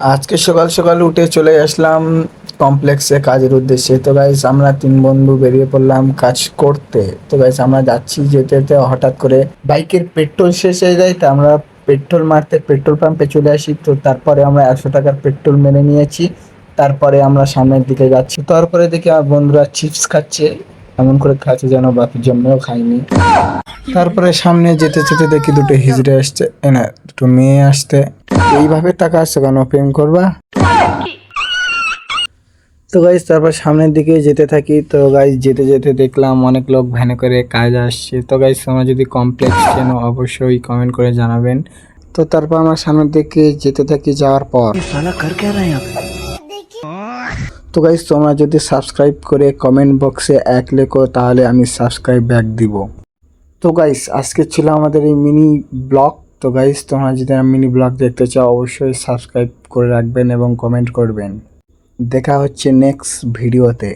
আজকে সকাল সকাল উঠে চলে আসলাম কমপ্লেক্সে কাজের উদ্দেশ্যে। তো গাইস আমরা তিন বন্ধু বেরিয়ে পড়লাম কাজ করতে। তো গাইস আমরা যাচ্ছি, যেতে যেতে হঠাৎ করে বাইকের পেট্রোল শেষ হয়ে যায়। তো আমরা পেট্রোল মারতে পেট্রোল পাম্পে চলে আসি। তো তারপরে আমরা 100 টাকার পেট্রোল মেরে নিয়েছি। তারপরে আমরা সামনের দিকে যাচ্ছি, তারপরে দেখি আমার বন্ধুরা চিপস খাচ্ছে, এমন করে খাচ্ছে যেন বাপের জন্মেও খাইনি। তারপরে সামনে যেতে যেতে দেখি দুটো হিজড়ে আসছে, না দুটো মেয়ে আসতে। এইভাবে টাকা আসছে কেন, প্রেম করবা? তো গাইজ তারপর সামনের দিকে যেতে থাকি। তো গাইজ যেতে যেতে দেখলাম অনেক লোক ভ্যানে করে কাজ আসছে। তো গাইজ তোমরা যদি কমপ্লেক্স চেনো অবশ্যই কমেন্ট করে জানাবেন। তো তারপর আমরা সামনের দিকে যেতে থাকি। যাওয়ার পর তো গাইজ তোমরা যদি সাবস্ক্রাইব করে কমেন্ট বক্সে এক লেখো তাহলে আমি সাবস্ক্রাইব ব্যাক দিব। তো গাইস আজকে ছিল আমাদের এই মিনি ব্লগ। তো গাইস তোমরা যদি মিনি ব্লগ দেখতে চাও অবশ্যই সাবস্ক্রাইব করে রাখবেন এবং কমেন্ট করবেন। দেখা হচ্ছে নেক্সট ভিডিওতে।